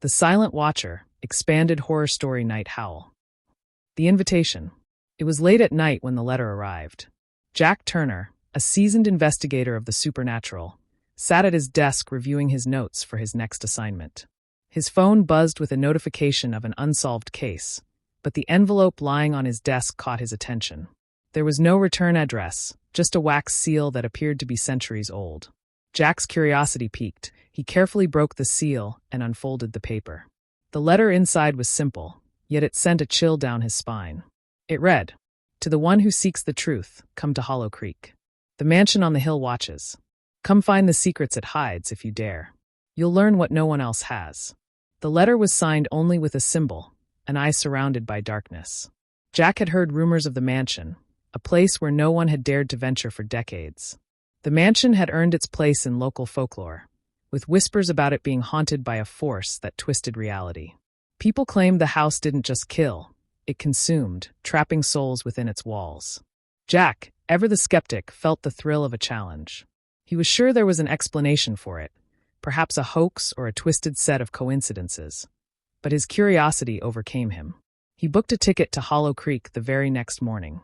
The Silent Watcher, Expanded Horror Story Night Howl. The invitation. It was late at night when the letter arrived. Jack Turner, a seasoned investigator of the supernatural, sat at his desk reviewing his notes for his next assignment. His phone buzzed with a notification of an unsolved case, but the envelope lying on his desk caught his attention. There was no return address, just a wax seal that appeared to be centuries old. Jack's curiosity piqued. He carefully broke the seal and unfolded the paper. The letter inside was simple, yet it sent a chill down his spine. It read, "To the one who seeks the truth, come to Hollow Creek. The mansion on the hill watches. Come find the secrets it hides if you dare. You'll learn what no one else has." The letter was signed only with a symbol, an eye surrounded by darkness. Jack had heard rumors of the mansion, a place where no one had dared to venture for decades. The mansion had earned its place in local folklore, with whispers about it being haunted by a force that twisted reality. People claimed the house didn't just kill, it consumed, trapping souls within its walls. Jack, ever the skeptic, felt the thrill of a challenge. He was sure there was an explanation for it, perhaps a hoax or a twisted set of coincidences. But his curiosity overcame him. He booked a ticket to Hollow Creek the very next morning.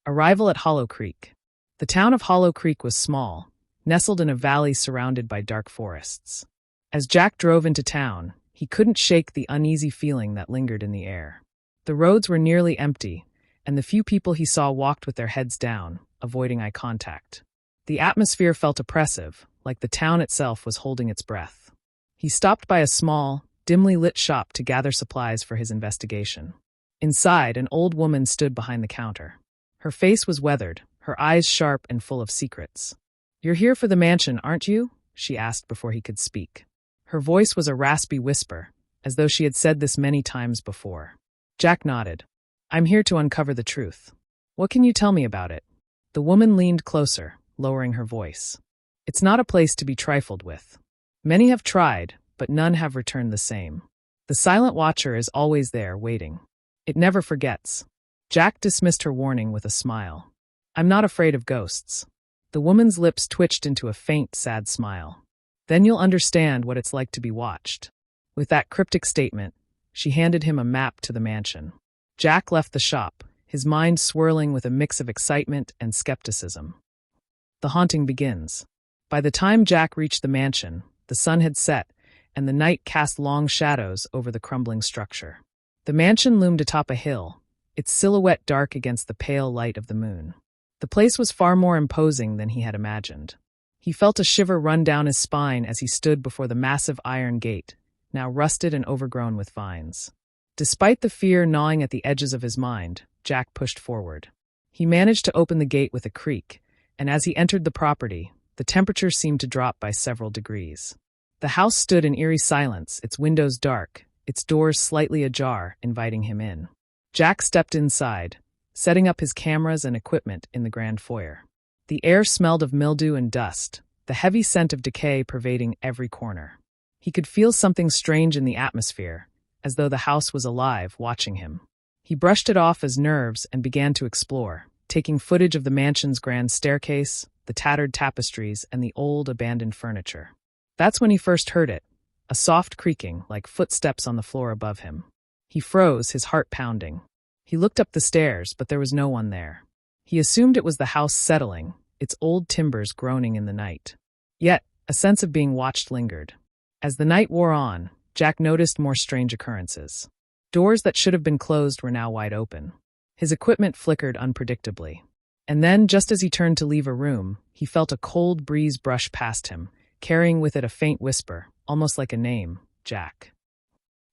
Arrival at Hollow Creek. The town of Hollow Creek was small, nestled in a valley surrounded by dark forests. As Jack drove into town, he couldn't shake the uneasy feeling that lingered in the air. The roads were nearly empty, and the few people he saw walked with their heads down, avoiding eye contact. The atmosphere felt oppressive, like the town itself was holding its breath. He stopped by a small, dimly lit shop to gather supplies for his investigation. Inside, an old woman stood behind the counter. Her face was weathered, her eyes sharp and full of secrets. "You're here for the mansion, aren't you?" she asked before he could speak. Her voice was a raspy whisper, as though she had said this many times before. Jack nodded. "I'm here to uncover the truth. What can you tell me about it?" The woman leaned closer, lowering her voice. "It's not a place to be trifled with. Many have tried, but none have returned the same. The Silent Watcher is always there, waiting. It never forgets." Jack dismissed her warning with a smile. "I'm not afraid of ghosts." The woman's lips twitched into a faint, sad smile. "Then you'll understand what it's like to be watched." With that cryptic statement, she handed him a map to the mansion. Jack left the shop, his mind swirling with a mix of excitement and skepticism. The haunting begins. By the time Jack reached the mansion, the sun had set, and the night cast long shadows over the crumbling structure. The mansion loomed atop a hill, its silhouette dark against the pale light of the moon. The place was far more imposing than he had imagined. He felt a shiver run down his spine as he stood before the massive iron gate, now rusted and overgrown with vines. Despite the fear gnawing at the edges of his mind, Jack pushed forward. He managed to open the gate with a creak, and as he entered the property, the temperature seemed to drop by several degrees. The house stood in eerie silence, its windows dark, its doors slightly ajar, inviting him in. Jack stepped inside, setting up his cameras and equipment in the grand foyer. The air smelled of mildew and dust, the heavy scent of decay pervading every corner. He could feel something strange in the atmosphere, as though the house was alive, watching him. He brushed it off as nerves and began to explore, taking footage of the mansion's grand staircase, the tattered tapestries, and the old, abandoned furniture. That's when he first heard it, a soft creaking, like footsteps on the floor above him. He froze, his heart pounding. He looked up the stairs, but there was no one there. He assumed it was the house settling, its old timbers groaning in the night. Yet, a sense of being watched lingered. As the night wore on, Jack noticed more strange occurrences. Doors that should have been closed were now wide open. His equipment flickered unpredictably. And then, just as he turned to leave a room, he felt a cold breeze brush past him, carrying with it a faint whisper, almost like a name, Jack.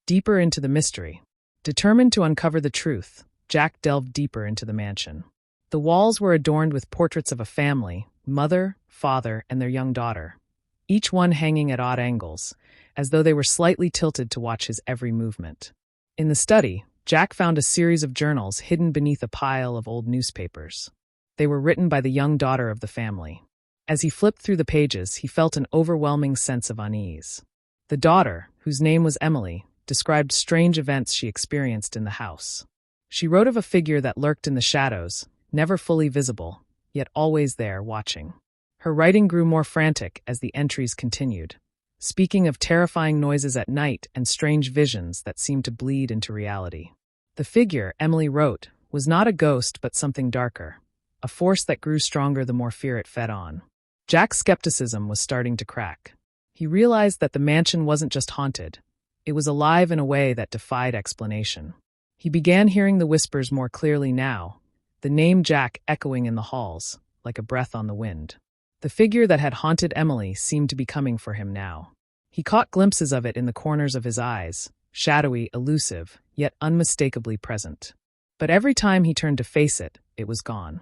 Deeper into the mystery. Determined to uncover the truth, Jack delved deeper into the mansion. The walls were adorned with portraits of a family, mother, father, and their young daughter, each one hanging at odd angles, as though they were slightly tilted to watch his every movement. In the study, Jack found a series of journals hidden beneath a pile of old newspapers. They were written by the young daughter of the family. As he flipped through the pages, he felt an overwhelming sense of unease. The daughter, whose name was Emily, described strange events she experienced in the house. She wrote of a figure that lurked in the shadows, never fully visible, yet always there, watching. Her writing grew more frantic as the entries continued. speaking of terrifying noises at night and strange visions that seemed to bleed into reality. The figure, Emily wrote, was not a ghost but something darker, a force that grew stronger the more fear it fed on. Jack's skepticism was starting to crack. He realized that the mansion wasn't just haunted, it was alive in a way that defied explanation. He began hearing the whispers more clearly now, the name Jack echoing in the halls, like a breath on the wind. The figure that had haunted Emily seemed to be coming for him now. He caught glimpses of it in the corners of his eyes, shadowy, elusive, yet unmistakably present. But every time he turned to face it, it was gone.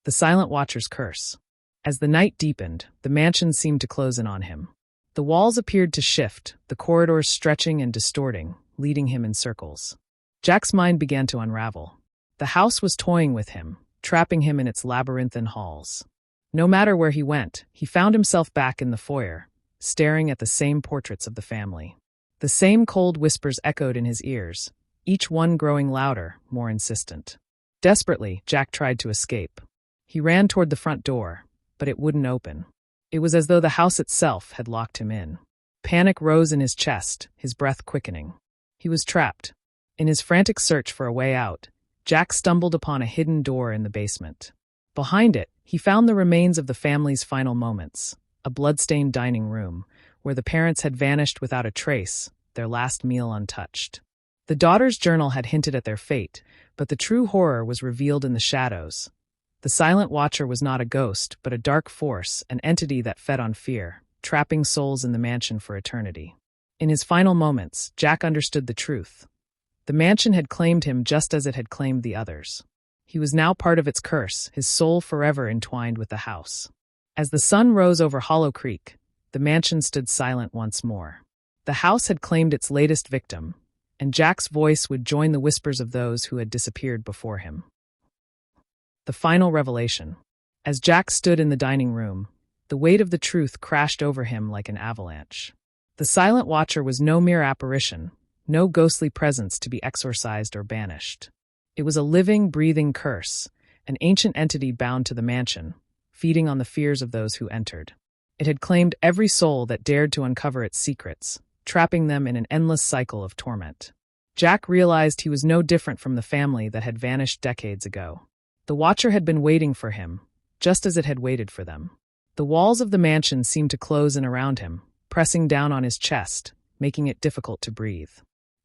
The Silent Watcher's curse. As the night deepened, the mansion seemed to close in on him. The walls appeared to shift, the corridors stretching and distorting, leading him in circles. Jack's mind began to unravel. The house was toying with him, trapping him in its labyrinthine halls. No matter where he went, he found himself back in the foyer, staring at the same portraits of the family. The same cold whispers echoed in his ears, each one growing louder, more insistent. Desperately, Jack tried to escape. He ran toward the front door, but it wouldn't open. It was as though the house itself had locked him in. Panic rose in his chest, his breath quickening. He was trapped. In his frantic search for a way out, Jack stumbled upon a hidden door in the basement. Behind it, he found the remains of the family's final moments, a blood-stained dining room, where the parents had vanished without a trace, their last meal untouched. The daughter's journal had hinted at their fate, but the true horror was revealed in the shadows. The Silent Watcher was not a ghost, but a dark force, an entity that fed on fear, trapping souls in the mansion for eternity. In his final moments, Jack understood the truth. The mansion had claimed him just as it had claimed the others. He was now part of its curse, his soul forever entwined with the house. As the sun rose over Hollow Creek, the mansion stood silent once more. The house had claimed its latest victim, and Jack's voice would join the whispers of those who had disappeared before him. The final revelation. As Jack stood in the dining room, the weight of the truth crashed over him like an avalanche. The Silent Watcher was no mere apparition, no ghostly presence to be exorcised or banished. It was a living, breathing curse, an ancient entity bound to the mansion, feeding on the fears of those who entered. It had claimed every soul that dared to uncover its secrets, trapping them in an endless cycle of torment. Jack realized he was no different from the family that had vanished decades ago. The Watcher had been waiting for him, just as it had waited for them. The walls of the mansion seemed to close in around him, pressing down on his chest, making it difficult to breathe.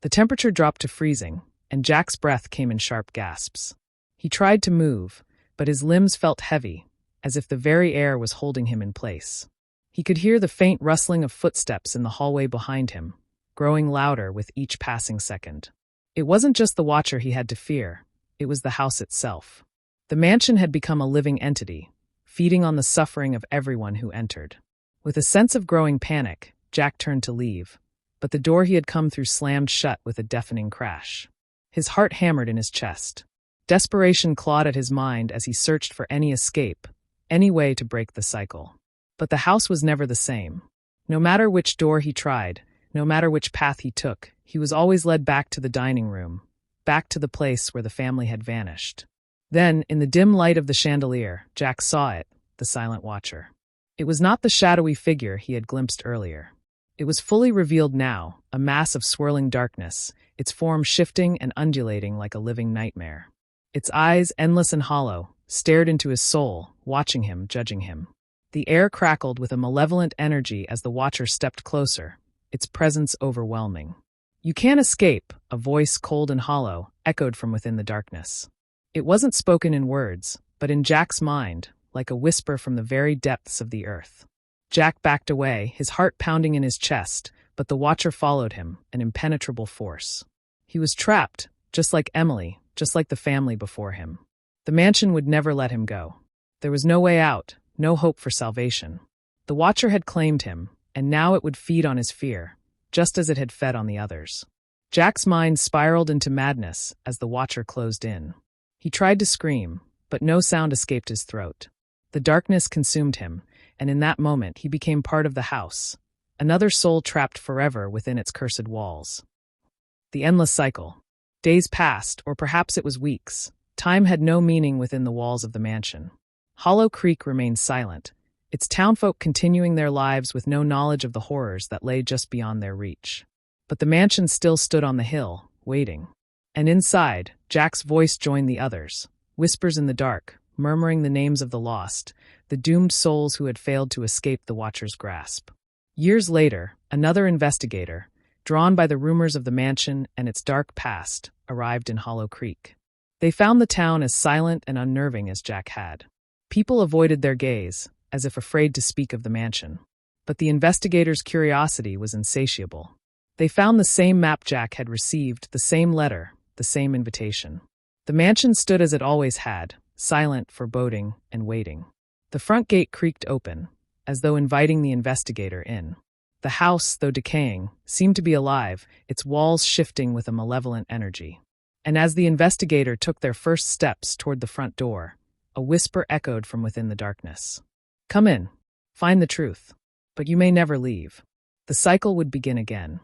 The temperature dropped to freezing, and Jack's breath came in sharp gasps. He tried to move, but his limbs felt heavy, as if the very air was holding him in place. He could hear the faint rustling of footsteps in the hallway behind him, growing louder with each passing second. It wasn't just the Watcher he had to fear, it was the house itself. The mansion had become a living entity, feeding on the suffering of everyone who entered. With a sense of growing panic, Jack turned to leave, but the door he had come through slammed shut with a deafening crash. His heart hammered in his chest. Desperation clawed at his mind as he searched for any escape, any way to break the cycle. But the house was never the same. No matter which door he tried, no matter which path he took, he was always led back to the dining room, back to the place where the family had vanished. Then, in the dim light of the chandelier, Jack saw it, the Silent Watcher. It was not the shadowy figure he had glimpsed earlier. It was fully revealed now, a mass of swirling darkness, its form shifting and undulating like a living nightmare. Its eyes, endless and hollow, stared into his soul, watching him, judging him. The air crackled with a malevolent energy as the Watcher stepped closer, its presence overwhelming. "You can't escape," a voice cold and hollow echoed from within the darkness. It wasn't spoken in words, but in Jack's mind, like a whisper from the very depths of the earth. Jack backed away, his heart pounding in his chest, but the Watcher followed him, an impenetrable force. He was trapped, just like Emily, just like the family before him. The mansion would never let him go. There was no way out, no hope for salvation. The Watcher had claimed him, and now it would feed on his fear, just as it had fed on the others. Jack's mind spiraled into madness as the Watcher closed in. He tried to scream, but no sound escaped his throat. The darkness consumed him, and in that moment he became part of the house, another soul trapped forever within its cursed walls. The endless cycle. Days passed, or perhaps it was weeks. Time had no meaning within the walls of the mansion. Hollow Creek remained silent, its townfolk continuing their lives with no knowledge of the horrors that lay just beyond their reach. But the mansion still stood on the hill, waiting. And inside, Jack's voice joined the others, whispers in the dark, murmuring the names of the lost, the doomed souls who had failed to escape the Watcher's grasp. Years later, another investigator, drawn by the rumors of the mansion and its dark past, arrived in Hollow Creek. They found the town as silent and unnerving as Jack had. People avoided their gaze, as if afraid to speak of the mansion. But the investigators' curiosity was insatiable. They found the same map Jack had received, the same letter, the same invitation. The mansion stood as it always had, silent, foreboding, and waiting. The front gate creaked open, as though inviting the investigator in. The house, though decaying, seemed to be alive, its walls shifting with a malevolent energy. And as the investigator took their first steps toward the front door, a whisper echoed from within the darkness. "Come in. Find the truth. But you may never leave." The cycle would begin again.